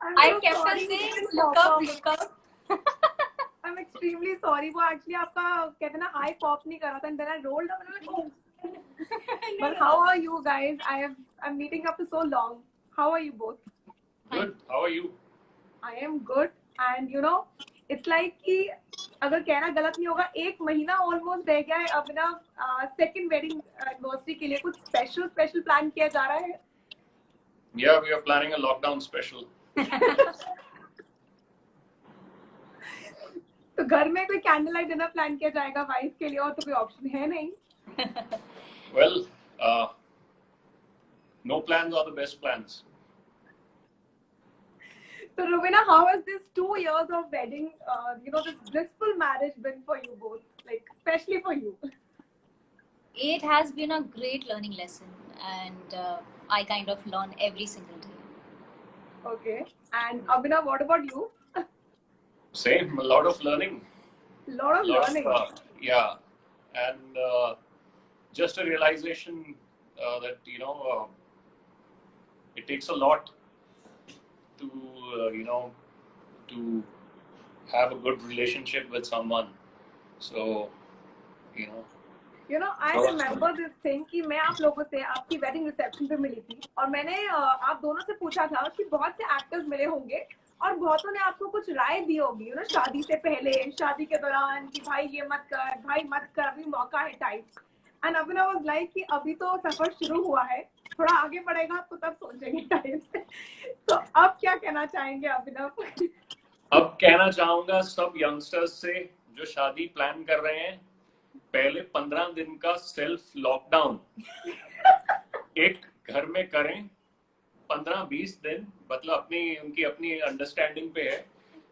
I kept on saying look up, look up. I'm extremely sorry. वो actually आपका कहते हैं ना eye pop नहीं कर रहा था, and then I rolled up and I'm like, oh. But how are you guys? I'm meeting after so long. How are you both? Good. How are you? I am good, and you know, it's like कि अगर कहना गलत नहीं होगा, एक महीना almost रह गया है अभिनव second wedding anniversary के लिए कुछ special plan किया जा रहा है? Yeah, we are planning a lockdown special. तो घर में कोई कैंडल लाइट डिनर प्लान किया जाएगा वाइफ के लिए, और तो कोई ऑप्शन है नहीं. Well, no plans are the best plans. So Rubina, how has this 2 years of wedding, this blissful marriage been for you both? Like, especially for you. It has been a great learning lesson, and I kind of learn every single day. Okay. And Abhinav, what about you? Same, a lot of learning. Lot of learning. Yeah, and just a realization that it takes a lot to to have a good relationship with someone. So I remember this thing कि मैं आप लोगों से आपकी wedding reception पे मिली थी, और मैंने आप दोनों से पूछा था कि बहुत से actors मिले होंगे और बहुतों ने आपको कुछ राय दी होगी, शादी से पहले, शादी के दौरान, कि भाई ये मत कर, भाई मत कर, अभी मौका है type. And Abhinav was like कि अभी तो सफर शुरू हुआ है, थोड़ा आगे बढ़ेगा तो तब सोचेंगे टाइप से. तो अब क्या कहना चाहेंगे अभिनव? अब कहना चाहूंगा सब यंगस्टर्स से जो शादी प्लान कर रहे हैं, पहले 15 दिन का सेल्फ लॉकडाउन एक घर में करें. 15-20 दिन मतलब उनकी अपनी अंडरस्टैंडिंग पे है,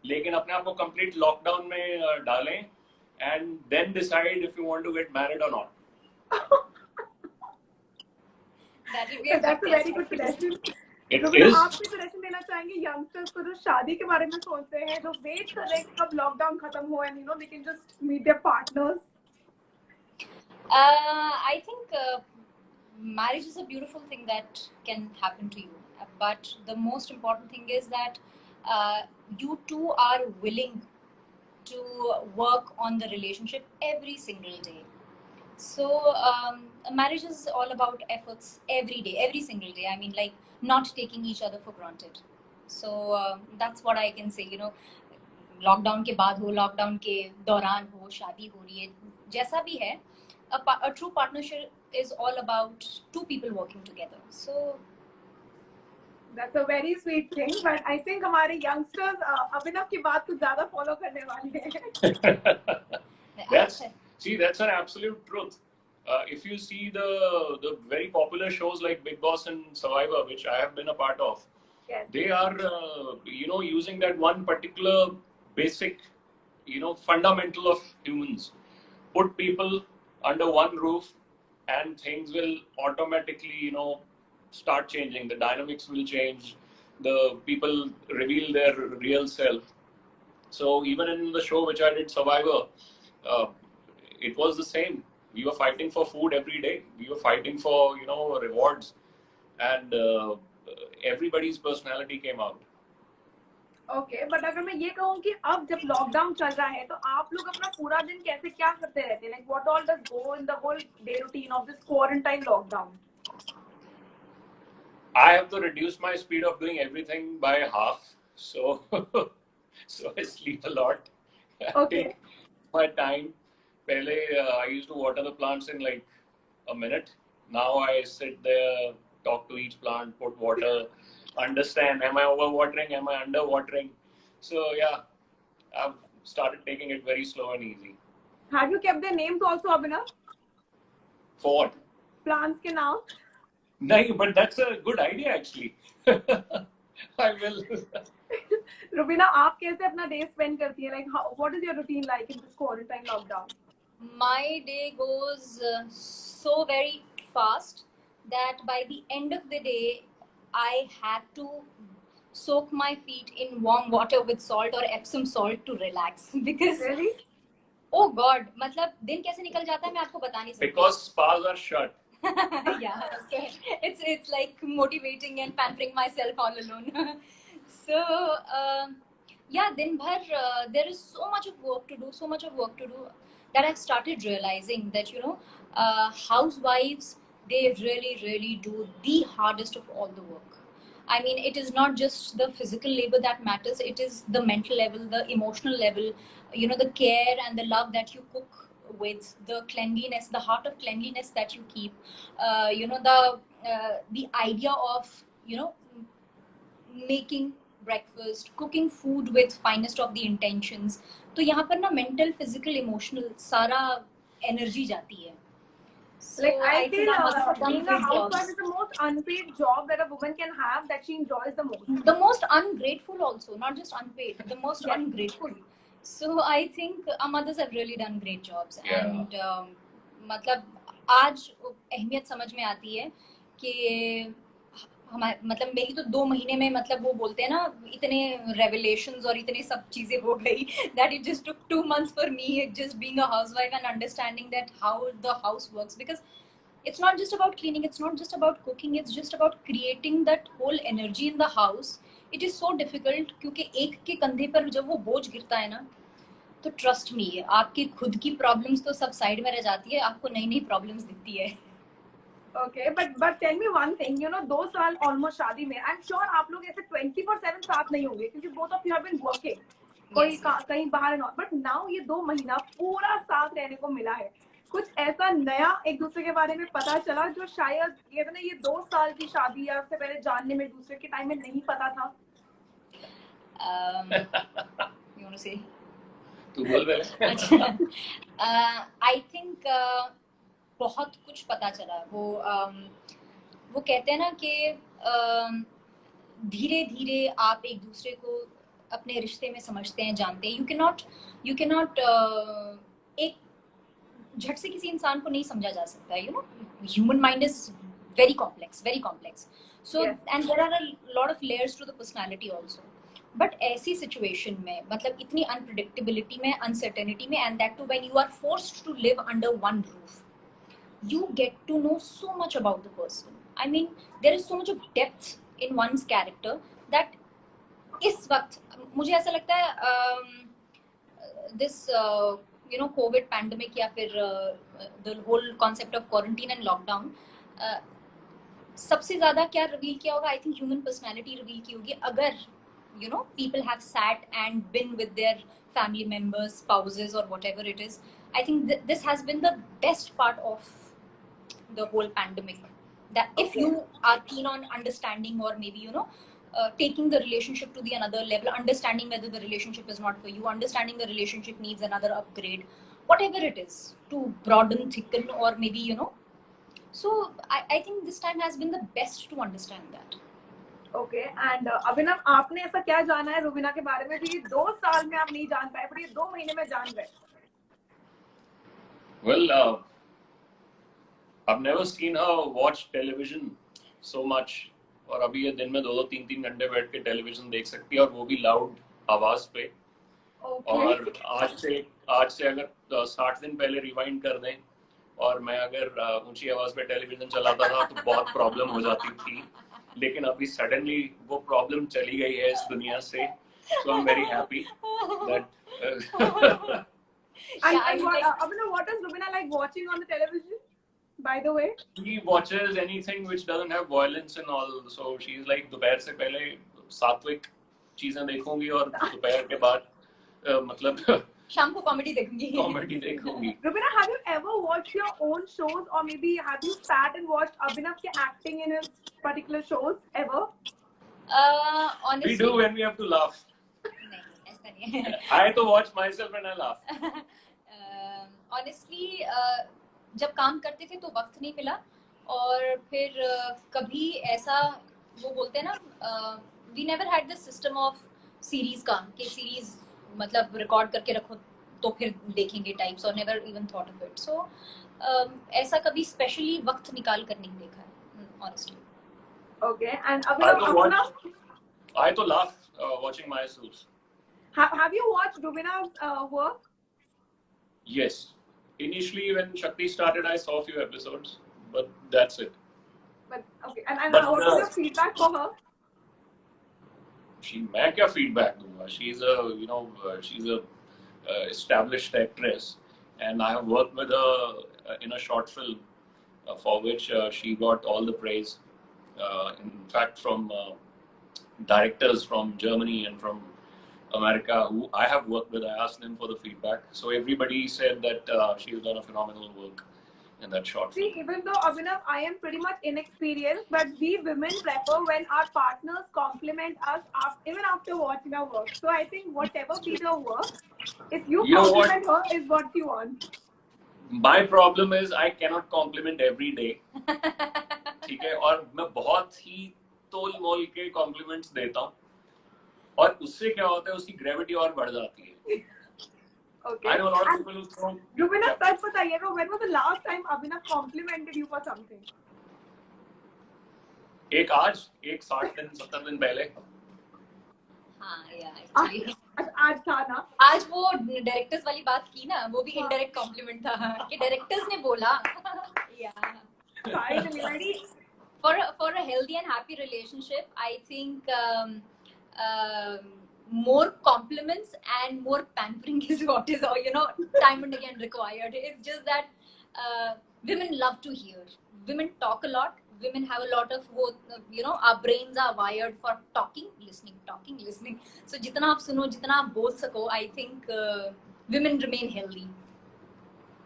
लेकिन अपने आप को कंप्लीट लॉकडाउन में डालें and then decide if you want to get married और not. That's a very good suggestion. आप भी सजेशन देना चाहेंगे यंगस्टर्स को जो शादी के बारे में सोचते हैं, जो वेट कर रहे हैं कब लॉकडाउन खत्म हो and they can just meet their partners? I think marriage is a beautiful thing that can happen to you, but the most important thing is that you two are willing to work on the relationship every single day. So marriage is all about efforts every day, every single day. I mean, like, not taking each other for granted. So that's what I can say. Lockdown के बाद हो, lockdown के दौरान हो, शादी हो रही है, जैसा भी है, a true partnership is all about two people working together. So that's a very sweet thing, but I think हमारे youngsters अभिनव की बात को ज़्यादा follow करने वाले हैं. That's an absolute truth. If you see the very popular shows like Big Boss and Survivor, which I have been a part of, yes, they are using that one particular basic fundamental of humans. Put people under one roof and things will automatically start changing. The dynamics will change. The people reveal their real self. So even in the show which I did, Survivor, it was the same. We were fighting for food every day. We were fighting for rewards, and everybody's personality came out. Okay, but अगर मैं ये कहूँ कि अब जब lockdown चल रहा है तो आप लोग अपना पूरा दिन कैसे क्या करते रहते हैं? Like what all does go in the whole day routine of this quarantine lockdown? I have to reduce my speed of doing everything by half, so I sleep a lot. Okay. Take my time. Pehle I used to water the plants in like a minute. Now I sit there, talk to each plant, put water, understand, am I overwatering, am I underwatering? So yeah, I've started taking it very slow and easy. Have you kept their names also, Abhinav? For what? Plants ke naam? No, but that's a good idea actually. I will. Rubina, आप कैसे अपना day spend करती है? Like, what is your routine like in this quarantine lockdown? My day goes so very fast that by the end of the day, I have to soak my feet in warm water with salt or Epsom salt to relax. Because really? Oh God, मतलब दिन कैसे निकल जाता है मैं आपको बता नहीं सकती. Because spas are shut. Yeah, so it's like motivating and pampering myself all alone. So, yeah, दिन भर there is so much of work to do, that I've started realizing that, housewives, they really do the hardest of all the work. I mean, it is not just the physical labor that matters, it is the mental level, the emotional level, the care and the love that you cook with, the cleanliness, the heart of cleanliness that you keep, the idea of, making breakfast, cooking food with finest of the intentions. तो यहाँ पर ना mental, physical, emotional सारा energy जाती है. So Like I feel I must have done being a great housewife jobs. is the most unpaid job that a woman can have that she enjoys the most. The most ungrateful also, not just unpaid, the most Yes. ungrateful. So I think our mothers have really done great jobs. Yeah. And मतलब आज अहमियत समझ में आती है कि हमारे मतलब मेरी तो 2 महीने में मतलब वो बोलते हैं ना इतने रेवलेशंस और इतने सब चीजें हो गई that it just took 2 months for me just being a housewife and understanding that how the house works, because it's not just about cleaning, it's not just about cooking, it's just about creating that whole energy in the house. It is so difficult क्योंकि एक के कंधे पर जब वो बोझ गिरता है ना, तो ट्रस्ट मी आपकी खुद की प्रॉब्लम्स तो सब साइड में रह जाती है, आपको नई नई प्रॉब्लम्स दिखती है. Okay, but tell me one thing, 2 साल almost शादी में, I'm sure आप लोग ऐसे 24/7 साथ नहीं होंगे क्योंकि both of you have been working. कोई कहीं बाहर ना, but now ये 2 महीना पूरा साथ रहने को मिला है. कुछ ऐसा नया एक दूसरे के बारे में पता चला जो शायद ये 2 साल की शादी या उससे पहले जानने में दूसरे के टाइम में नहीं पता था. You want to say? तू बोल रहे अच्छा. I think बहुत कुछ पता चला. वो कहते हैं ना कि धीरे धीरे आप एक दूसरे को अपने रिश्ते में समझते हैं, जानते हैं. यू कैन नॉट एक झट से किसी इंसान को नहीं समझा जा सकता. Human mind is very complex. So Yes. and there are a lot of layers to the personality also. But ऐसी सिचुएशन में मतलब इतनी अनप्रिडिक्टेबिलिटी में, अनसर्टेनिटी में, and that too when you are forced to live under one roof, you get to know so much about the person. I mean, there is so much of depth in one's character that इस वक्त मुझे ऐसा लगता है this COVID pandemic या फिर the whole concept of quarantine and lockdown सबसे ज्यादा क्या रिवील किया होगा? I think human personality reveal की होगी. अगर people have sat and been with their family members, spouses, or whatever it is, I think this has been the best part of the whole pandemic, that if Okay. you are keen on understanding or maybe taking the relationship to the another level, understanding whether the relationship is not for you, understanding the relationship needs another upgrade, whatever it is, to broaden, thicken, or maybe so I think this time has been the best to understand that. Okay, and अभिनव, आपने ऐसा क्या जाना है रुबीना के बारे में जो ये 2 साल में आप नहीं जान पाए पर ये 2 महीने में जान गए? Well, I've never seen her watch television so much. और अभी ये दिन में 2-2, 3-3 घंटे बैठ के टेलीविजन देख सकती है और वो भी लाउड आवाज पे. Okay. और आज से अगर 60 दिन पहले रिवाइंड कर दें और मैं अगर ऊंची आवाज पे टेलीविजन चलाता था तो बहुत प्रॉब्लम हो जाती थी, लेकिन अभी सडनली वो प्रॉब्लम चली गई है इस दुनिया से. So I'm very happy that And what does Rubina like watching on the television, by the way? she watches anything which doesn't have violence and all. So she's like दोपहर से पहले सात्विक चीजें देखूंगी और दोपहर के बाद मतलब शाम को कॉमेडी देखूंगी. कॉमेडी देखूंगी. Rubina, have you ever watched your own shows, or maybe have you sat and watched Abhinav ke acting in his particular shows ever? Honestly, We do when we have to laugh. नहीं, ऐसा नहीं है. I have to watch myself and I laugh. Honestly, जब काम करते थे तो वक्त नहीं मिला, और फिर कभी ऐसा वो बोलते हैं ना, we never had the system of series का कि सीरीज मतलब रिकॉर्ड करके रखो तो फिर देखेंगे टाइप्स, और never even thought of it. So ऐसा कभी स्पेशली वक्त निकाल कर नहीं देखा है, honestly. Okay, and Abhinav, I to laugh watching myself. have you watched Rubina's work? Yes. Initially, when Shakti started, I saw a few episodes, but that's it. But okay, and But, what was your feedback for her? मैं क्या feedback दूंगा? She's a she's a established actress, and I have worked with her in a short film for which she got all the praise. In fact, from directors from Germany and from America who I have worked with, I asked them for the feedback. So everybody said that she's done a phenomenal work in that short See, film. even though Abhinav, I am pretty much inexperienced, but we women prefer when our partners compliment us even after watching our work. So I think whatever be the work, if you You know what? compliment her, is what she wants. My problem is I cannot compliment every day. ठीक है, और मैं बहुत ही तोल मोल के compliments देता हूँ, और उससे क्या होता है, उसकी ग्रेविटी और बढ़ जाती है. Okay. I know a lot of And people who throw. Rubina, सच बताइएगा, when was the last time Abhinav complimented you for something? एक आज, एक 60 दिन 70 दिन पहले. हाँ यार, actually. आज था ना? आज वो डायरेक्टर्स वाली बात की ना, वो भी इनडायरेक्ट कॉम्प्लीमेंट था कि डायरेक्टर्स ने बोला. Yeah. Finally, very. For a healthy and happy relationship, I think more compliments and more pampering is what is, time and again required. It's just that women love to hear. Women talk a lot. Women have a lot of, our brains are wired for talking, listening. So jitna aap suno, jitna aap bol sako, I think women remain healthy.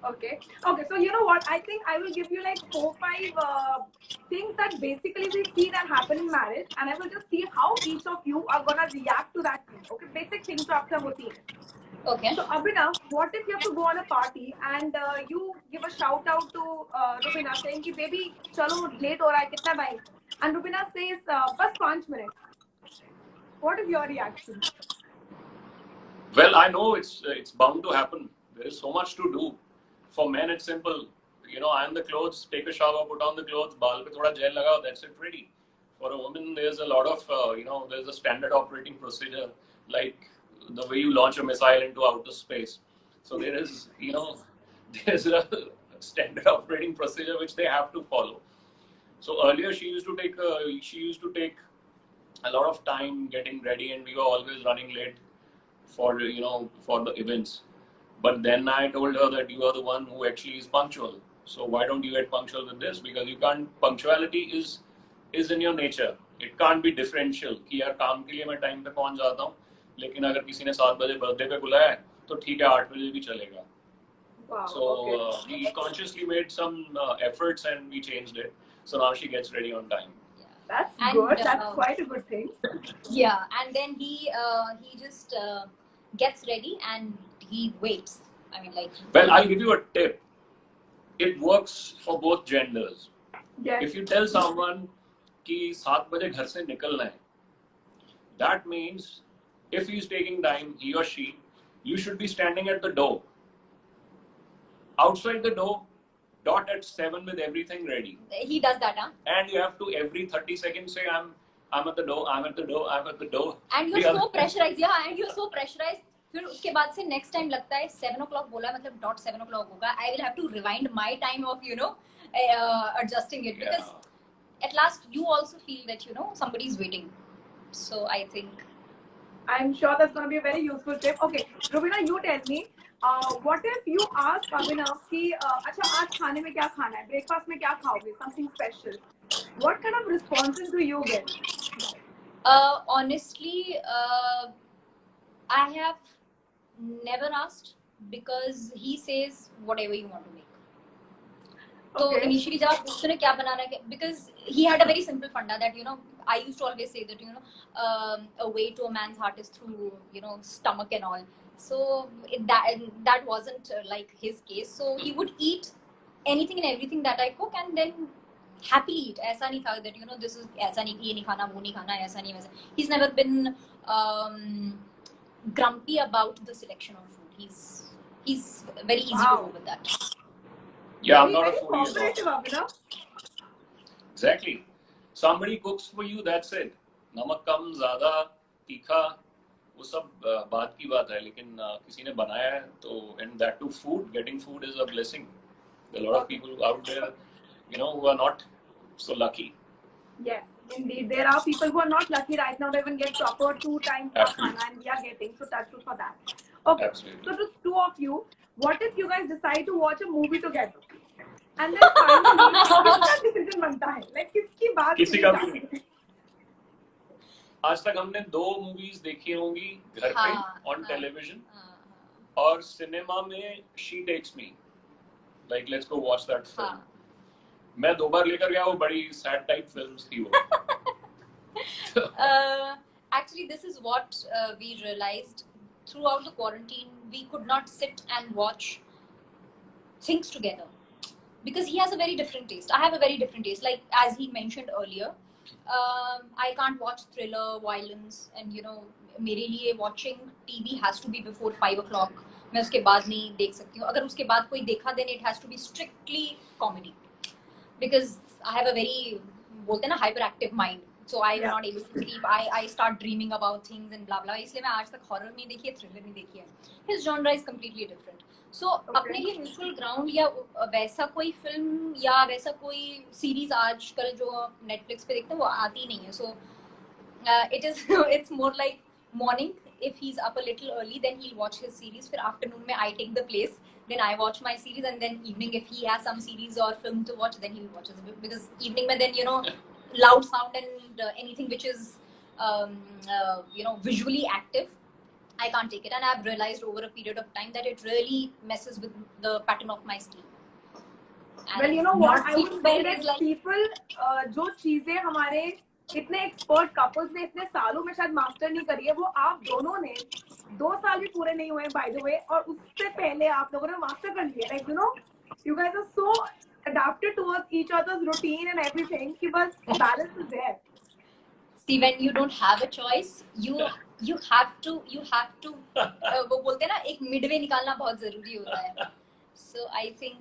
Okay. So you know what? I think I will give you like 4-5 things that basically we see that happen in marriage, and I will just see how each of you are gonna react to that thing. Okay, basic things to आपका होती है. Okay. So Abhinav, what if you have to go on a party and you give a shout out to Rubina saying कि baby चलो late हो रहा है, कितना time? And Rubina says बस 5 minutes. What is your reaction? Well, I know it's bound to happen. There is so much to do. For men, it's simple. Iron the clothes, take a shower, put on the clothes, baal pe thoda gel lagao, that's it, ready. For a woman, there's a lot of, there's a standard operating procedure, like the way you launch a missile into outer space. So there is, there's a standard operating procedure which they have to follow. So earlier, she used to take a lot of time getting ready, and we were always running late for the events. But then I told her that you are the one who actually is punctual. So why don't you get punctual with this? Because you can't. Punctuality is in your nature. It can't be differential. कि यार काम के लिए मैं time पे पहुंच जाता हूँ, लेकिन अगर किसी ने 7 बजे बर्थडे पे बुलाया है, तो ठीक है 8 बजे भी चलेगा. Wow. So Okay. we consciously made some efforts and we changed it. So now she gets ready on time. That's And, good. That's quite a good thing. Yeah, and then he just gets ready and he waits. I mean, like. Well, I'll give you a tip. It works for both genders. Yes. If you tell someone कि 7 बजे घर से निकलना है, that means if he is taking time, he or she, you should be standing at the door. Outside the door, dot at 7 with everything ready. He does that, huh? And you have to every 30 seconds say, I'm at the door, I'm at the door, I'm at the door. And you're so pressurized. Yeah, and you're so pressurized. फिर उसके बाद से next time लगता है 7 o'clock बोला है, मतलब dot 7 o'clock होगा. I will have to rewind my time of adjusting it, because at last you also feel that somebody is waiting. So I think I'm sure that's going to be a very useful tip. Okay, Rubina, you tell me, what if you ask Abhinav कि अच्छा आज खाने में क्या खाना है, breakfast में क्या खाओगे, something special? What kind of responses do you get? Honestly, I have never asked, because he says whatever you want to make. So Okay. initially जब आप पूछते हो क्या बनाना है, because he had a very simple funda that I used to always say that a way to a man's heart is through stomach and all. So that wasn't like his case. So he would eat anything and everything that I cook and then happily eat. ऐसा नहीं था that this is ऐसा नहीं, ये नहीं खाना, वो नहीं खाना, ऐसा नहीं वैसा. He's never been grumpy about the selection of food. He's very easy to go with that. Yeah, Very, I'm not a very foodie at cooperative, all. Abhinav. Exactly. Somebody cooks for you, that's it. नमक कम, ज़्यादा, तीखा, वो सब बात की बात है. लेकिन किसी ने बनाया है तो, and that too food, getting food is a blessing. There are a lot of people out there, who are not so lucky. Yes, indeed. There are people who are not lucky right now. They even get proper 2 times of Absolutely. khana, and we are getting, so touch wood for that. Okay, Absolutely. so to two of you, what if you guys decide to watch a movie together? And then finally, किसका decision बनता है? Like किसकी बात किसी सुनी का भी जाती है? आज तक हमने 2 मूवीज देखी होंगी घर पे ऑन टेलीविजन, और सिनेमा में she texts me like let's go watch that film. मैं 2 बार लेकर गया, वो बड़ी सैड टाइप फिल्म्स थी वो. Actually, this is what we realized throughout the quarantine. We could not sit and watch things together because he has a very different taste. I have a very different taste. Like as he mentioned earlier, I can't watch thriller, violence, and मेरे लिए watching TV has to be before 5 o'clock. मैं उसके बाद नहीं देख सकती हूँ. अगर उसके बाद कोई देखा, then it has to be strictly comedy because I have a very बोलते हैं ना hyperactive mind. So I'm not able to sleep. I start dreaming about things and blah blah. इसलिए मैं आज तक horror नहीं देखी है, thriller नहीं देखी है. His genre is completely different. So अपने लिए neutral ground या वैसा कोई film या वैसा कोई series आजकल जो Netflix पे देखते हैं वो आती नहीं है. So it is it's more like morning. If he's up a little early, then he'll watch his series. फिर afternoon में I take the place. Then I watch my series, and then evening if he has some series or film to watch, then he'll watch it. Because evening में then loud sound and anything which is visually active, I can't take it. And I've realized over a period of time that it really messes with the pattern of my sleep. And well, you know what? I not would say sleeping that is like people जो चीजें हमारे इतने expert couples ने इतने सालों में शायद master नहीं करी है, वो आप दोनों ने 2 साल भी पूरे नहीं हुए बाय द वे, और उससे पहले आप लोगों ने मास्टर कर लिया. Like you guys are so adapted towards each other's routine and everything कि बस balance is there. see, when you don't have a choice, you have to वो बोलते हैं ना, एक midway निकालना बहुत जरूरी होता है. So I think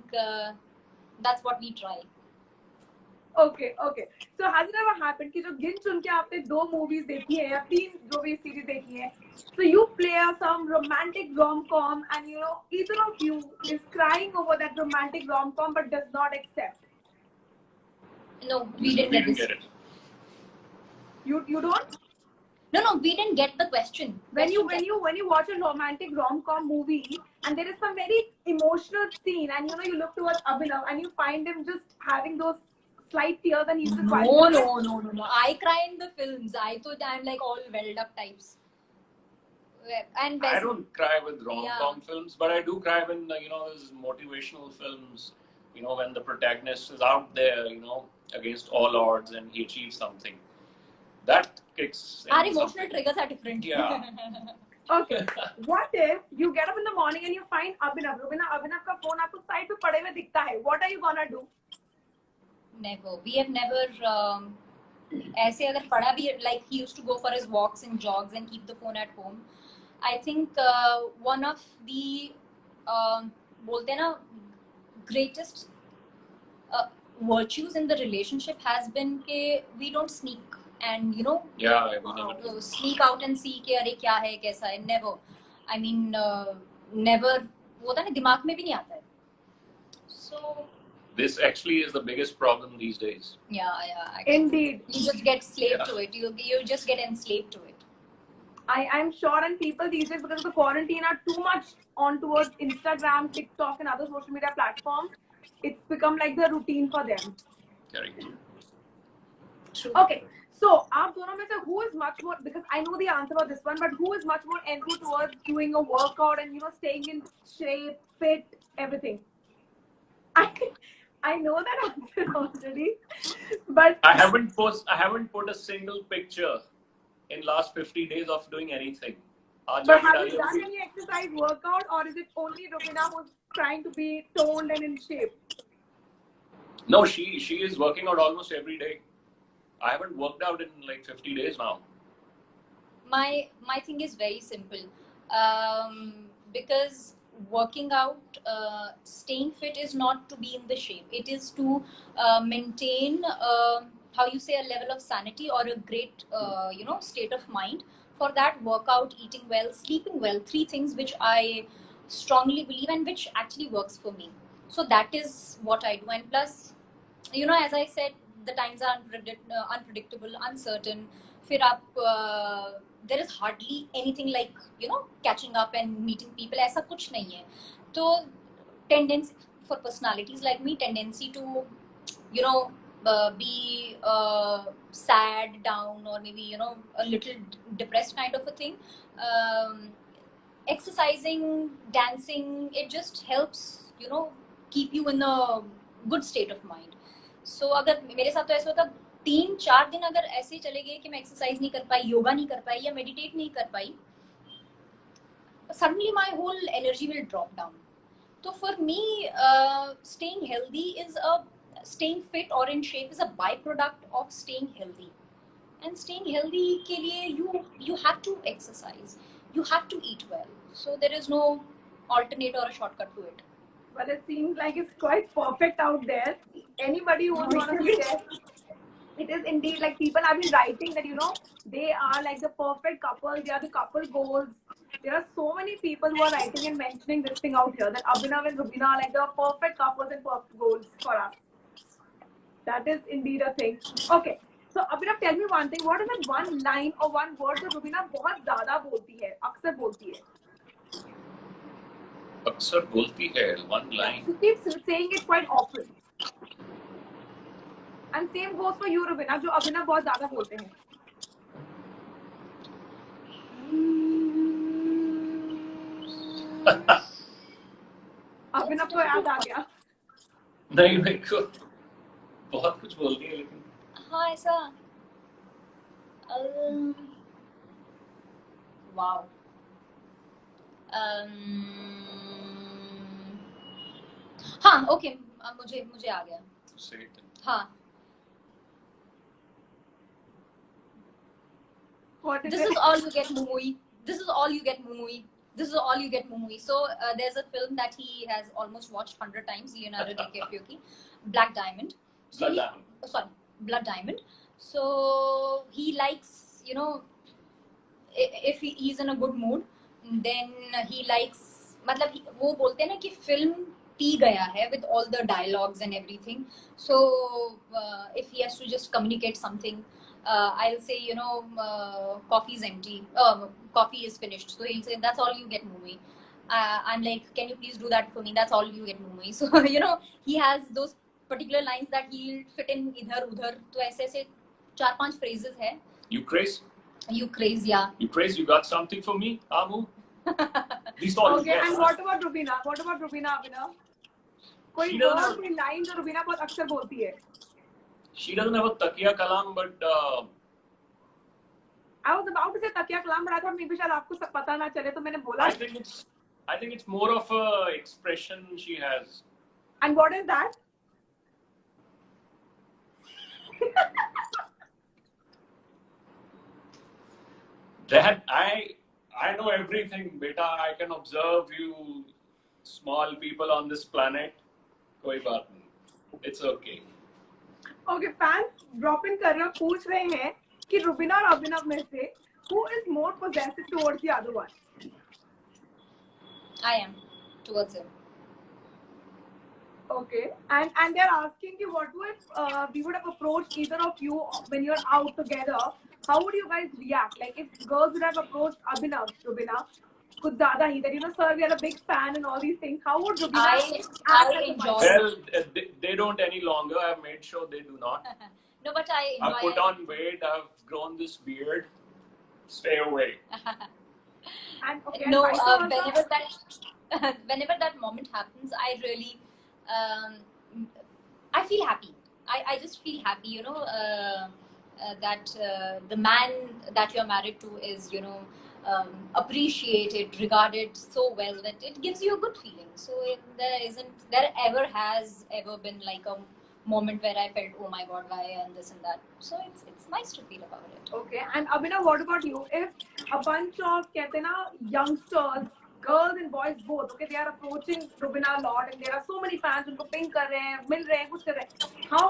that's what we try. Okay. So has it ever happened कि जो गिन चुन के आपने 2 movies देखी है या 3 जो भी series देखी है, so you play some romantic rom-com and either of you is crying over that romantic rom-com but does not accept? No, we didn't get this. get it. You don't? No, we didn't get the question. When you watch a romantic rom-com movie and there is some very emotional scene and you look towards Abhinav and you find him just having those slight tears and he's just No. I cry in the films. I'm like all welled up types. And I don't cry with rom-com Yeah. films, but I do cry when there's motivational films. When the protagonist is out there, against all odds and he achieves something. That kicks. Our in emotional something. triggers are different. Yeah. Okay. What if you get up in the morning and you find Abhinav का phone आपको side पे पड़े हुए दिखता है? What are you gonna do? Never. We have never. ऐसे अगर पढ़ा भी, like he used to go for his walks and jogs and keep the phone at home. I think one of the बोलते हैं ना, greatest virtues in the relationship has been कि we don't sneak and Yeah, we never do. sneak out and see कि अरे क्या है कैसा है. Never. I mean never. वो था ना, दिमाग में भी नहीं आता है. So This actually is the biggest problem these days. yeah. Actually. Indeed. You just get slaved Yeah. to it. You just get enslaved to it. I'm sure, and people these days, because of the quarantine, are too much on towards Instagram, TikTok, and other social media platforms. It's become like the routine for them. Correct. True. Okay, so आप दोनों में से who is much more, because I know the answer for this one, but who is much more enthused towards doing a workout and staying in shape, fit, everything? I know that answer already, but I haven't put a single picture in last 50 days of doing anything. but जाके have you डालिए done उसी- any exercise workout, or is it only Rubina who's trying to be toned and in shape? No, she is working out almost every day. I haven't worked out in like 50 days now. My thing is very simple. Because working out, staying fit is not to be in the shape. It is to maintain how you say a level of sanity or a great state of mind. For that, workout, eating well, sleeping well, 3 things which I strongly believe and which actually works for me. So that is what I do. And plus, as I said, the times are unpredictable, uncertain. फिर आप there is hardly anything like catching up and meeting people. ऐसा कुछ नहीं है. तो tendency for personalities like me, tendency to be sad, down, or maybe a little depressed kind of a thing. Exercising, dancing, it just helps keep you in a good state of mind. So अगर मेरे साथ तो ऐसा होता 3-4 दिन अगर ऐसे चले गए कि मैं एक्सरसाइज नहीं कर पाई, योगा नहीं कर पाई या मेडिटेट नहीं कर पाई, suddenly my whole energy will drop down. So for me, staying healthy is staying fit or in shape is a byproduct of staying healthy. And staying healthy ke liye you have to exercise, you have to eat well. So there is no alternate or a shortcut to it. Well, it seems like it's quite perfect out there. Anybody who would want to be there, it is indeed like people have been writing that they are like the perfect couple. They are the couple goals. There are so many people who are writing and mentioning this thing out here that Abhinav and Rubina are like the perfect couples and perfect goals for us. That is indeed a thing. Okay. So Abhinav, tell me one thing. What is that one line or one word that Rubina बहुत ज़्यादा बोलती है, अक्सर बोलती है? अक्सर बोलती है, one line. She keeps saying it quite often. And same goes for you, Rubina, जो Abhinav बहुत ज़्यादा बोलते हैं. Abhinav को याद आ गया. नहीं, मेरे को बहुत कुछ बोलती है लेकिन. हाँ ऐसा. Wow. हाँ ओके, मुझे आ गया. हाँ. This is all you get, Mumui. This is all you get, Mumui. This is all you get, Mumui. So there's a film that he has almost watched 100 times, Leonardo DiCaprio, Black Diamond. So Blood Diamond. So he likes, if he's in a good mood, then he likes, मतलब वो बोलते हैं ना कि film T गया है with all the dialogues and everything. So if he has to just communicate something, I'll say, coffee is empty, coffee is finished. So he'll say, that's all you get, Mummy. I'm like, can you please do that for me? That's all you get, Mummy. So, he has those particular lines that he'll fit in idhar udhar. So ऐसे 4-5 phrases है. You craze? You craze, yeah. You craze? You got something for me, Amu? These all. Okay, and what about Rubina? What about Rubina, Abhinav? कोई word, कोई line जो Rubina बहुत अक्सर बोलती है. She doesn't have a takiya kalam, but I was about to say takiya kalam, but I thought maybe शायद आपको सब पता ना चले, तो मैंने बोला. I think it's more of a expression she has. And what is that? That I know everything, beta. I can observe you small people on this planet. कोई बात नहीं. It's okay. Okay, fans drop in कर रहे हैं, पूछ रहे हैं कि रुबीना और अभिनव में से who is more possessive towards the other one? I am towards him. Okay, and they're asking you what if we would have approached either of you when you're out together? How would you guys react? Like if girls would have approached Abhinav, Rubina, कुछ ज़्यादा ही that sir, we are a big fan and all these things. How would Rubina? I enjoy. Well, they don't any longer. I've made sure they do not. No, but I enjoy. I've put on weight. I've grown this beard. Stay away. And okay, no, and whenever that moment happens, I really, I feel happy. I just feel happy, that the man that you're married to is, appreciated, regarded so well that it gives you a good feeling. So there has ever been like a moment where I felt, oh my God, why and this and that. So it's nice to feel about it. Okay, and Abhinav, what about you? If a bunch of youngsters, girls and boys both, okay, they are approaching Rubina a lot and there are so many fans, उनको ping कर रहे हैं, मिल रहे हैं, कुछ कर रहे हैं.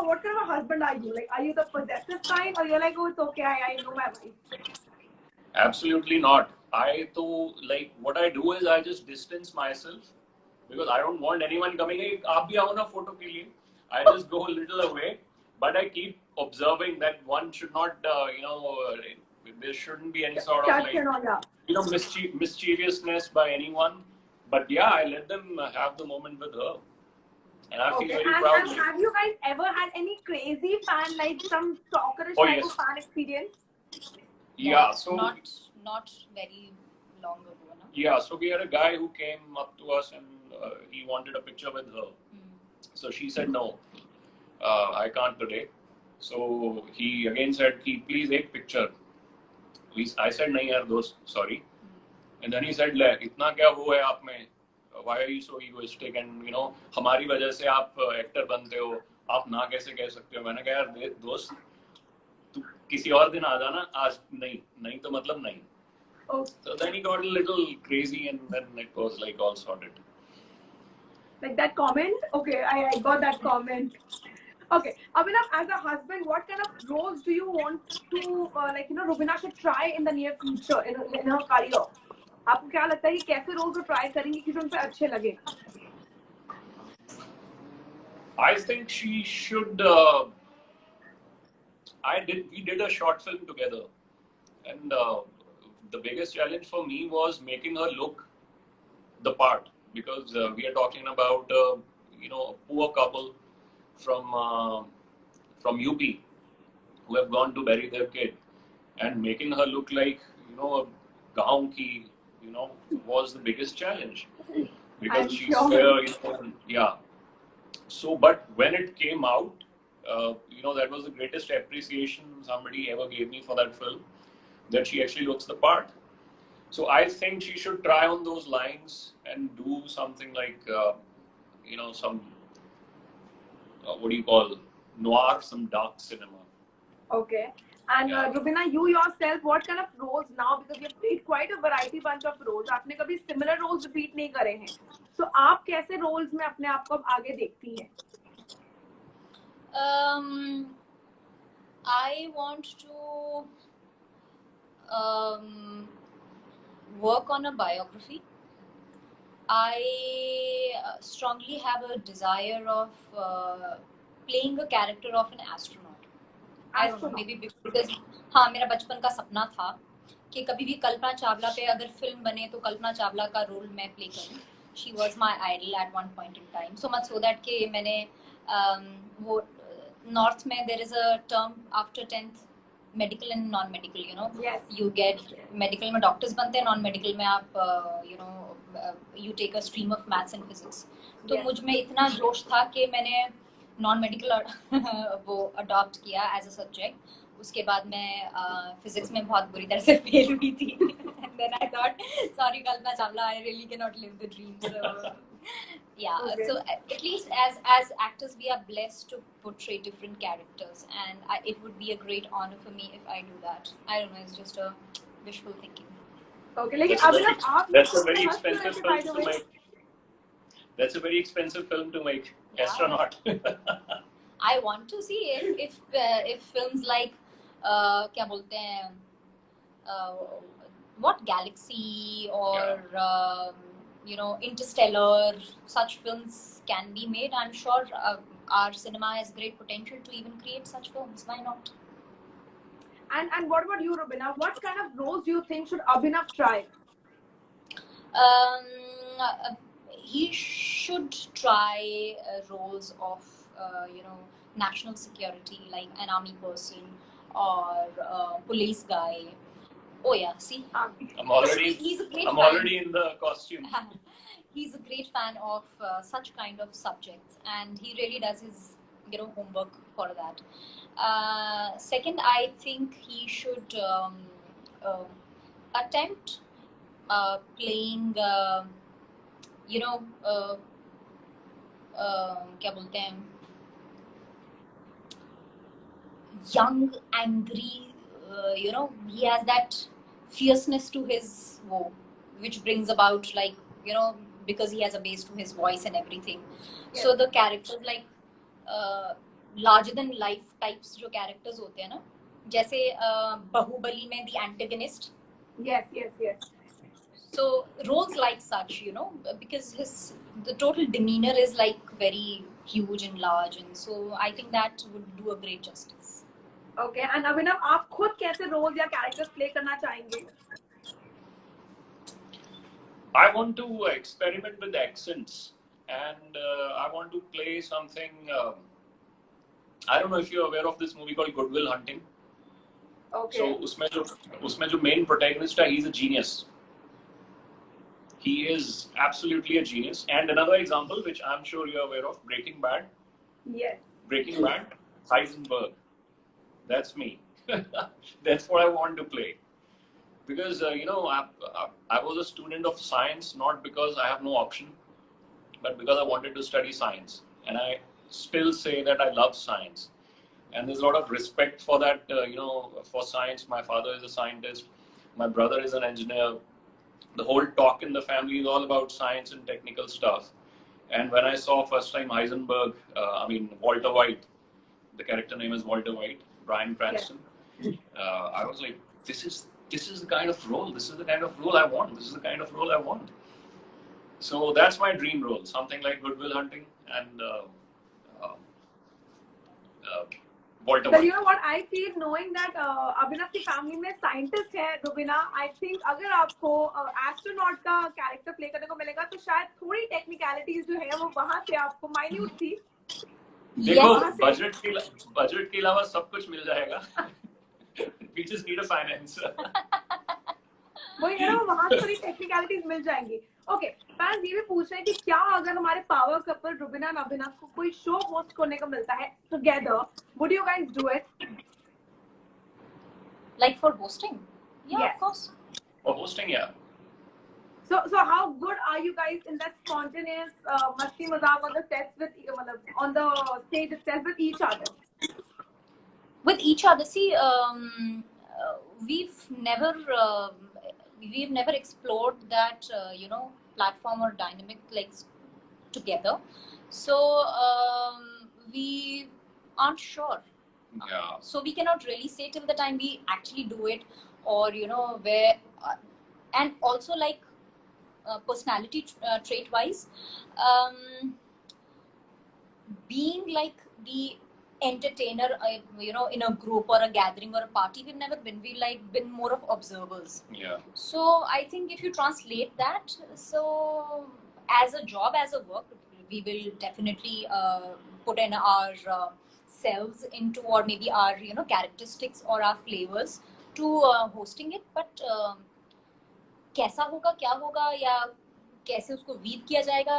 What kind of a husband are you? Like, are you the possessive kind or you're like, oh, it's okay, I know my wife? Absolutely not. What I do is I just distance myself because I don't want anyone coming. Hey, आप भी आओ ना photo के लिए. I just go a little away, but I keep observing that one should not, there shouldn't be any sort of like, mischievousness by anyone. But yeah, I let them have the moment with her. And I feel very proud. And have you guys ever had any crazy fan, like some stalkerish type of fan experience? Yeah, so not very long ago, no? Yeah, so we had a guy who came up to us and he wanted a picture with her. So she said no, I can't today. So he again said, please take picture. I said, nahi yaar dost, sorry. And then he said, le, itna kya ho hai aap mein? Why are you so egoistic? And हमारी वजह से आप actor बनते हो, आप ना कैसे कह सकते हो? मैंने कहा यार दोस्त, तू किसी और दिन आ जाना, आज नहीं तो मतलब नहीं. So then he got a little crazy, and then it was like all sorted. Like that comment? Okay, I got that comment. Okay, Abhinav, as a husband, what kind of roles do you want to, Rubina should try in the near future in her career? आपको क्या लगता है कि कैसे role को try करेंगी कि जो उन पे अच्छे लगे? I think she should. We did a short film together, and the biggest challenge for me was making her look the part, because we are talking about a poor couple from UP who have gone to bury their kid, and making her look like a gaon ki was the biggest challenge, because she's yeah. So, but when it came out, that was the greatest appreciation somebody ever gave me for that film, that she actually looks the part. So I think she should try on those lines and do something like, some, what do you call, noir, some dark cinema. Okay. And Rubina, you yourself, what kind of roles now? Because you've played quite a variety bunch of roles. आपने कभी similar roles repeat नहीं करे हैं. So आप कैसे roles में अपने आप को आगे देखती हैं? I want to work on a biography. I strongly have a desire of playing a character of an astronaut. I don't know, maybe because हाँ मेरा बचपन का सपना था कि कभी भी कल्पना चावला पे अगर फिल्म बने तो कल्पना चावला का रोल मैं प्ले करूँ. She was my idol at one point in time. So much so that कि मैंने वो North में there is a term after 10th medical and non-medical, Yes. You get medical में doctors बनते हैं, non-medical में आप you take a stream of maths and physics. तो Yes. मुझ में इतना जोश था कि मैंने non-medical वो adopt किया as a subject. उसके बाद मैं physics में बहुत बुरी तरह से fail हुई थी. And then I thought, sorry Kalpana Chawla, I really cannot live the dream. So yeah, Okay. so at least as actors we are blessed to portray different characters, and it would be a great honor for me if I do that. I don't know, it's just a wishful thinking. Okay, लेकिन that's a very expensive film to make. That's a very expensive film to make. Yeah. Astronaut. I want to see if films like क्या बोलते हैं what Galaxy or Interstellar, such films can be made. I'm sure our cinema has great potential to even create such films. Why not? And what about you, Rubina? What kind of roles do you think should Abhinav try? He should try roles of national security, like an army person or police guy. Oh yeah, see, I'm already in the costume. He's a great fan of such kind of subjects, and he really does his homework for that. Second, I think he should attempt playing क्या बोलते हैं, young, angry, he has that fierceness to his which brings about, like, because he has a bass to his voice and everything. Yeah. So the characters like larger than life types जो characters होते हैं ना, जैसे बाहुबली में the antagonist. Yes. So roles like such, because the total demeanor is like very huge and large, and so I think that would do a great justice. Okay, and अभिनव आप खुद कैसे role या characters play करना चाहेंगे? I want to experiment with accents, and I want to play something. I don't know if you're aware of this movie called Good Will Hunting. Okay. So उसमें जो main protagonist है, he's a genius. He is absolutely a genius. And another example, which I'm sure you're aware of, Breaking Bad. Yes. Breaking Bad, Heisenberg. That's me. That's what I want to play. Because, I was a student of science, not because I have no option, but because I wanted to study science. And I still say that I love science. And there's a lot of respect for that, for science. My father is a scientist. My brother is an engineer. The whole talk in the family is all about science and technical stuff. And when I saw first time Heisenberg, Walter White, the character name is Walter White, Bryan Cranston. Yeah. I was like, this is the kind of role. This is the kind of role I want. This is the kind of role I want. So that's my dream role. Something like Good Will Hunting and Walter But White. you know what I feel knowing that अभिनव की family में scientist है Rubina, I think अगर आपको astronaut का character play करने को मिलेगा तो शायद थोड़ी टेक्निकलिटीज जो है वो वहां से आपको माइन्यूट सी देखो बजट के अलावा सब कुछ मिल जाएगा. We just need a finance. वही है ना, वहां से थोड़ी टेक्निकलिटीज मिल जाएंगी. ओके, फैंस ये भी पूछ रहे हैं कि क्या अगर हमारे पावर कपल रुबीना और अभिनव को कोई शो होस्ट करने को मिलता है together, would you guys do it? Like for hosting? Yeah, Yes. of course. For hosting, yeah. So how good are you guys in that spontaneous masti mazak on the sets on the stage itself with each other? With each other, see, we've never explored that platform or dynamic like together, so we aren't sure. Yeah. So we cannot really say till the time we actually do it, or where and also like personality trait wise, being like the entertainer, in a group or a gathering or a party, we've never been. We've been more of observers. Yeah. So I think if you translate that, so as a job, as a work, we will definitely put in our selves into, or maybe our characteristics or our flavors to hosting it. But कैसा होगा, क्या होगा, या कैसे उसको weave किया जाएगा,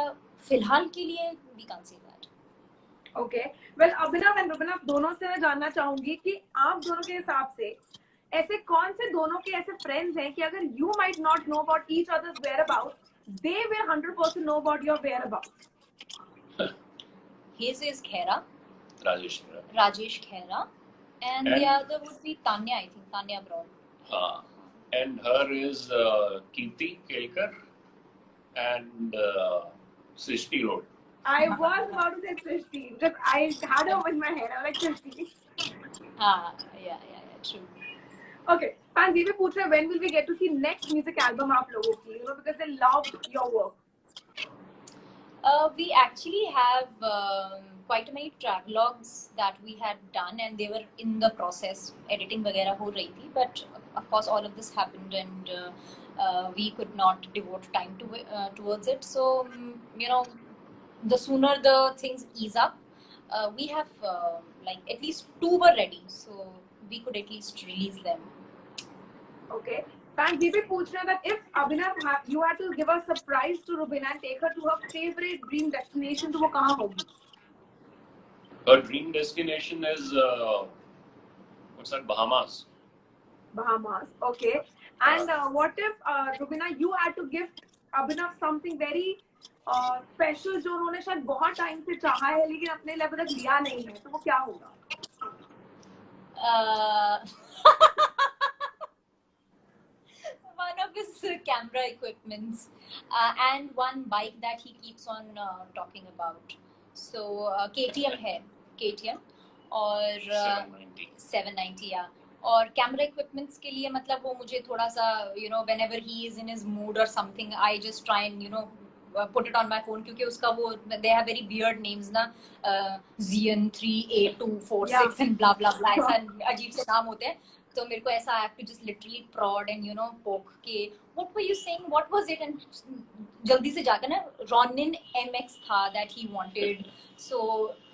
फिलहाल के लिए we can't say that. Okay. Well, Abhinav and Rubina दोनों से मैं जानना चाहूंगी कि आप दोनों के हिसाब से ऐसे कौन से दोनों के ऐसे फ्रेंड्स हैं कि अगर you might not know about each other's whereabouts, they will 100% know about your whereabouts. His is Khera. Rajesh Khera. And the other would be Tanya, I think. Tanya Broad. And her is Kirti Kelkar and Srishti Road. I was about to say Srishti because I had her in my head. I was like Srishti. Yeah, true. Okay, fans ये भी पूछ रहे हैं when will we get to see next music album आप लोगों की? Because they love your work. We actually have quite many travelogues that we had done, and they were in the process. Editing वगैरह हो रही थी, but of course all of this happened, and we could not devote time towards it. So the sooner the things ease up, we have at least 2 were ready, so we could at least release them. Okay. Fans ये भी पूछ रहे हैं that if Abhinav you had to give a surprise to Rubina and take her to her favorite dream destination, तो वो कहाँ होगी? Her dream destination is what's that? Bahamas. Bahamas. Okay. And what if Rubina you had to give Abhinav something very special जो उन्होंने शायद बहुत time से चाहा है लेकिन अपने लेवल तक लिया नहीं है, तो वो क्या होगा? One of his camera equipments and one bike that he keeps on talking about. So KTM है, KTM और 790 या और camera equipments के लिए मतलब वो मुझे थोड़ा सा whenever he is in his mood or something, I just try and put it on my phone क्योंकि उसका वो they have very weird names ना Zian 3A246 and blah blah blah ऐसा अजीब से नाम होते हैं तो मेरे को ऐसा I have to just literally prod and you know poke के what were you saying what was it and जल्दी से जाकर ना Ronin MX था that he wanted so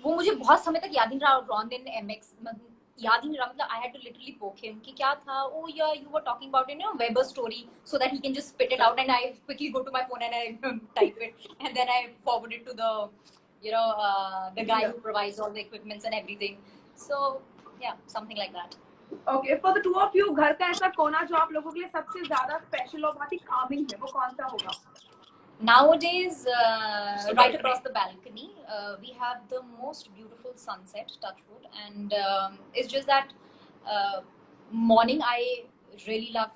वो मुझे बहुत समय तक याद नहीं रहा Ronin MX याद ही नहीं रहा मतलब I had to literally poke him कि क्या था oh yeah you were talking about you know Weber story so that he can just spit it out and I quickly go to my phone and I type it and then I forward it to the you know the guy who provides all the equipments and everything so yeah something like that. Okay, for the two of you, घर का ऐसा कोना जो आप लोगों के लिए सबसे ज्यादा स्पेशल और बहुत ही calming है, वो कौन सा होगा? Nowadays, right across the balcony, we have the most beautiful sunset, Touchwood, and it's just that morning I really love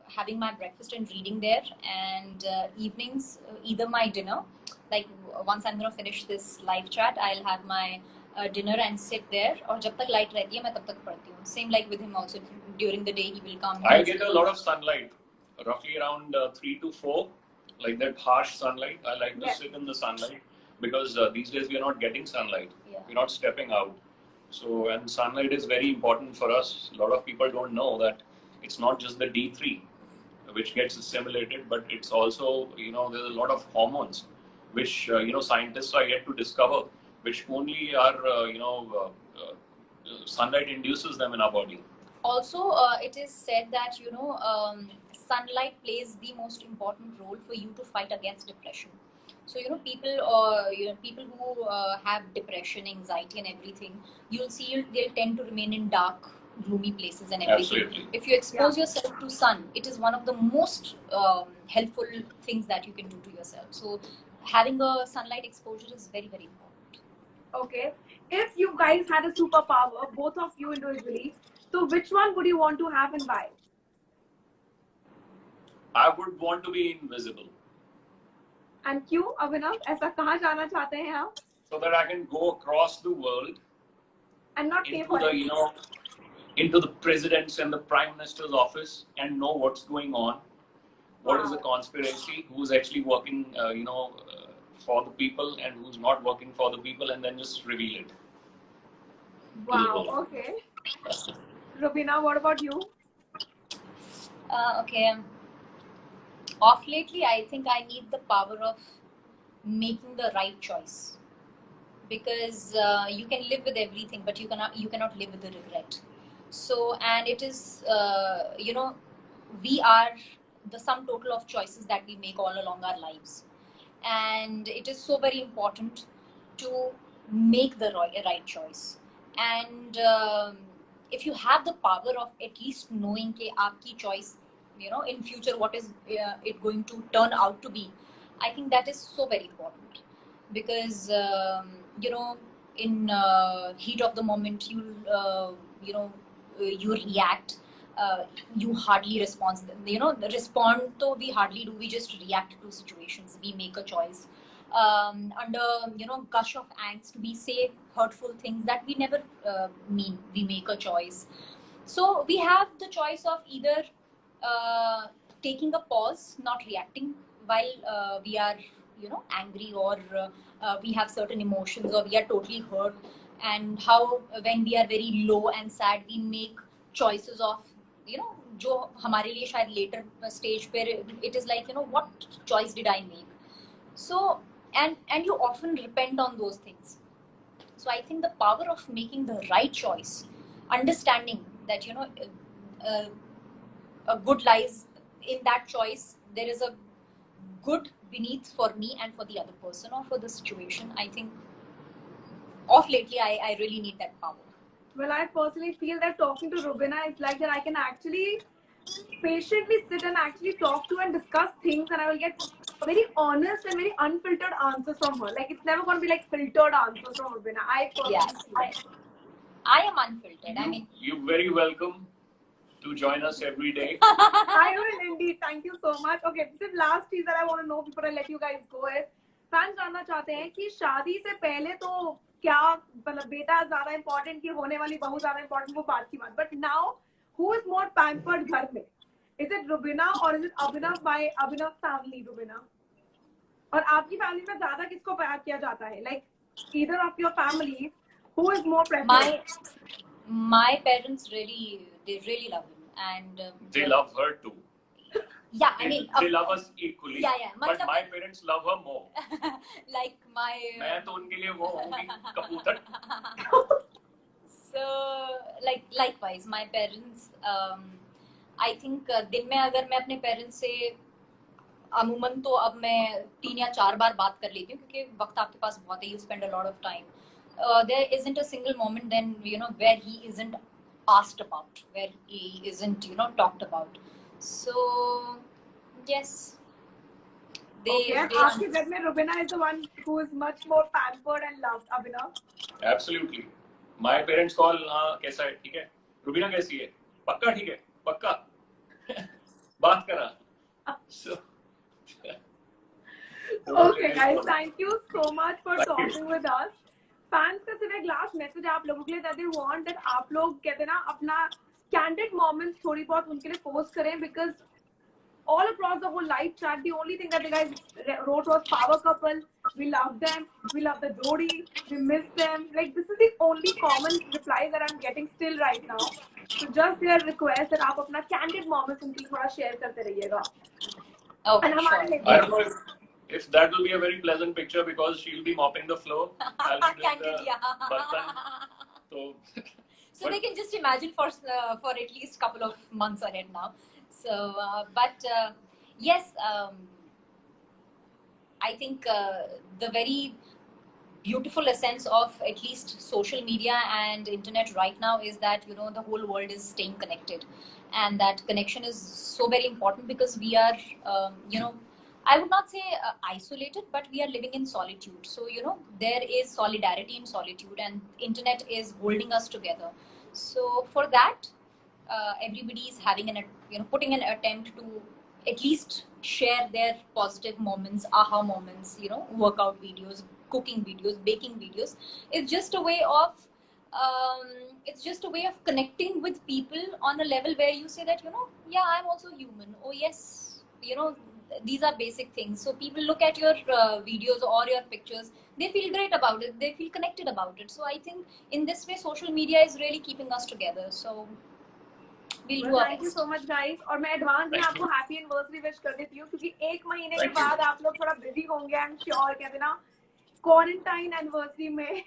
having my breakfast and reading there, and evenings either my dinner. Like once I'm gonna finish this live chat, I'll have my dinner and sit there. और जब तक light रहती है मैं तब तक पढ़ती हूँ. Same like with him also. During the day he will come. I get a lot of sunlight, roughly around 3 to 4. Like that harsh sunlight, I like to sit in the sunlight because these days we are not getting sunlight. Yeah. We're not stepping out. So, and sunlight is very important for us. A lot of people don't know that it's not just the D3 which gets assimilated, but it's also, you know, there's a lot of hormones which, you know, scientists are yet to discover, which only are, sunlight induces them in our body. Also, it is said that, you know, sunlight plays the most important role for you to fight against depression. So, you know, people who have depression, anxiety and everything, you'll see they'll tend to remain in dark, gloomy places and everything. Absolutely. If you expose yourself to sun, it is one of the most helpful things that you can do to yourself. So, having a sunlight exposure is very, very important. Okay. If you guys had a superpower, both of you individually, so which one would you want to have and why? I would want to be invisible. And क्यों अभिनव ऐसा कहाँ जाना चाहते हैं आप? So that I can go across the world And not pay into for the, it. you know, into the president's and the prime minister's office and know what's going on, what is the conspiracy, who's actually working, for the people and who's not working for the people, and then just reveal it. Wow. Okay. Rubina, what about you? Okay. Off lately, I think I need the power of making the right choice, because you can live with everything, but you cannot live with the regret. So, and it is we are the sum total of choices that we make all along our lives, and it is so very important to make the right choice. And if you have the power of at least knowing कि आपकी choice, you know, in future what is it going to turn out to be, I think that is so very important, because in heat of the moment you react, you hardly respond. Respond to we hardly do. We just react to situations. We make a choice under gush of angst. We say hurtful things that we never mean. We make a choice. So we have the choice of either taking a pause, not reacting while we are angry, or we have certain emotions, or we are totally hurt, and how when we are very low and sad we make choices of जो हमारे लिए शायद later stage पे it is like what choice did I make. So and you often repent on those things. So I think the power of making the right choice, understanding that a good lies in that choice, there is a good beneath for me and for the other person or for the situation. I think of lately I really need that power. Well, I personally feel that talking to Rubina is like that I can actually patiently sit and actually talk to and discuss things, and I will get very honest and very unfiltered answers from her. Like, it's never going to be like filtered answers from Rubina. I am unfiltered. I mean, you're very welcome to join us every day. I will indeed. Thank you so much. Okay, this is last piece that I want to know before I let you guys go is, fans जानना चाहते हैं कि शादी से पहले तो क्या मतलब बेटा ज्यादा important कि होने वाली बहू ज्यादा important, वो बात की बात. But now, who is more pampered घर में? Is it Rubina or is it Abhinav by Abhinav's family, Rubina? और आपकी फैमिली में ज्यादा किसको प्यार किया जाता है? Like either of your families, who is more preferred? My parents they really love him, and They love her too. Yeah, I mean, they love us equally. Yeah. But my parents love her more. Like my. मैं तो उनके लिए वो होंगी कबूतर. So likewise, my parents. I think दिन में अगर मैं अपने पेरेंट्स से अमूमन तो अब मैं 3 या 4 बार बात कर लेती हूँ क्योंकि वक्त आपके पास बहुत है. You spend a lot of time. There isn't a single moment then where he isn't asked about, where he isn't talked about. So yes, आपके घर में Rubina is the one who is much more pampered and loved. Abhinav? Absolutely. My parents call, हाँ कैसा है, ठीक है, रुबीना कैसी है, पक्का ठीक है, पक्का बात करा. So okay guys, thank you so much for talking with us. Fans का सिर्फ एक लास्ट मैसेज आप लोगों के लिए that they want that आप लोग कहते हैं ना अपना candid moments थोड़ी बहुत उनके लिए पोस्ट करें, because all across the whole live chat the only thing that the guys wrote was power couple, we love them, we love the jodi, we miss them. Like this is the only common reply that I'm getting still right now. So just their request that आप अपना candid moments उनके लिए थोड़ा share करते रहिएगा. Okay, sure. I don't know if that will be a very pleasant picture because she'll be mopping the floor. I'll be doing the bartan. So they can just imagine for at least couple of months ahead now. So, yes, I think the very beautiful essence of at least social media and internet right now is that the whole world is staying connected, and that connection is so very important because we are I would not say isolated, but we are living in solitude. So there is solidarity in solitude, and internet is holding us together. So for that, everybody is having putting an attempt to at least share their positive moments, aha moments, workout videos, cooking videos, baking videos. It's just a way of connecting with people on a level where you say that yeah, I'm also human. Oh yes, these are basic things. So people look at your videos or your pictures, they feel great about it, they feel connected about it. So I think in this way social media is really keeping us together. So thank you so much guys. और मैं advance में आपको happy anniversary wish कर देती हूँ क्योंकि 1 महीने के बाद आप लोग थोड़ा बिजी होंगे, आई एम श्योर, कहते ना क्वारंटाइन एनिवर्सरी में.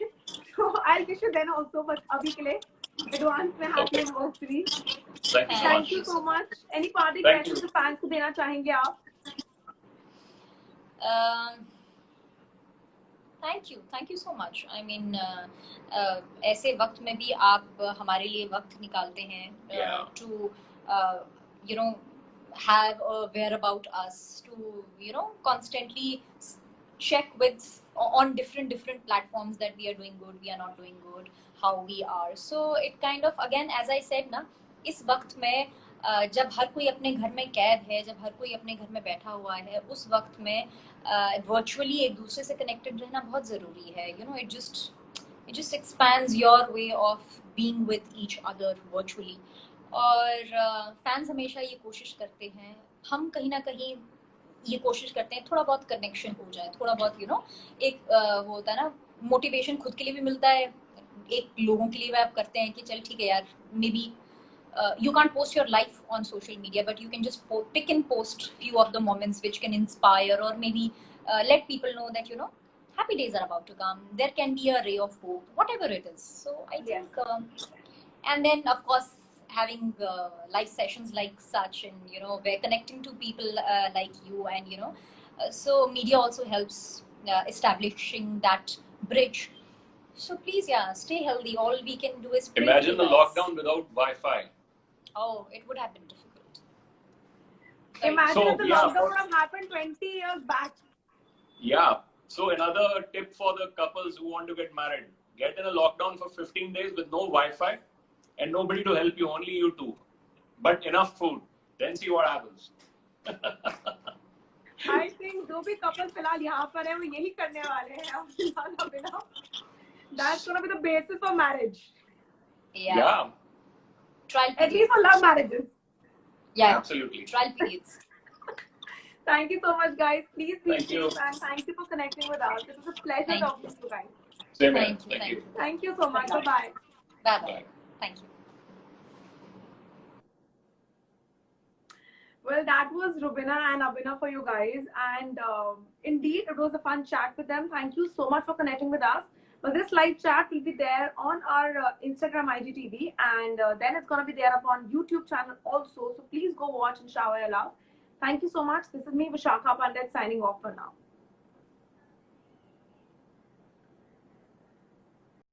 So I'll wish you then also, but अभी के लिए एडवांस में happy anniversary. Thank you so much. Any party message to fans को देना चाहेंगे आप? Thank you so much. I mean, ऐसे वक्त में भी आप हमारे लिए वक्त निकालते हैं to have a whereabout us, to constantly check with on different platforms that we are doing good, we are not doing good, how we are. So it kind of, again, as I said ना, इस वक्त में जब हर कोई अपने घर में कैद है, जब हर कोई अपने घर में बैठा हुआ है, उस वक्त में वर्चुअली एक दूसरे से कनेक्टेड रहना बहुत ज़रूरी है. It just expands your way of being with each other virtually. और फैंस हमेशा ये कोशिश करते हैं, हम कहीं ना कहीं ये कोशिश करते हैं थोड़ा बहुत कनेक्शन हो जाए, थोड़ा बहुत एक वो होता है ना, मोटिवेशन खुद के लिए भी मिलता है, एक लोगों के लिए भी आप करते हैं कि चल ठीक है यार, may be you can't post your life on social media, but you can just pick and post few of the moments which can inspire or maybe let people know that happy days are about to come, there can be a ray of hope, whatever it is. So I think and then of course having live sessions like such, and we're connecting to people like you, and so media also helps establishing that bridge. So please, stay healthy. All we can do is imagine the lockdown without Wi-Fi. Oh, it would have been difficult. Imagine if the lockdown would have happened 20 years back. Yeah. So another tip for the couples who want to get married: get in a lockdown for 15 days with no Wi-Fi and nobody to help you, only you two, but enough food. Then see what happens. I think जो भी couples फिलहाल यहाँ पर हैं वो यही करने वाले हैं. That's gonna be the basis for marriage. Yeah. Trial at least for love marriages. Yeah, absolutely. Trial periods. Thank you so much, guys. Please be Thank you. safe and thank you for connecting with us. It was a pleasure Thank talking you. to you guys. Same here. Thank you. Thank you. Thank you so much. Bye bye. Bye bye. Bye. Thank you. Well, that was Rubina and Abhinav for you guys. And indeed, it was a fun chat with them. Thank you so much for connecting with us. Well, this live chat will be there on our Instagram IGTV, and then it's going to be there upon YouTube channel also. So please go watch and shower your love. Thank you so much. This is me, Vishakha Pandit, signing off for now.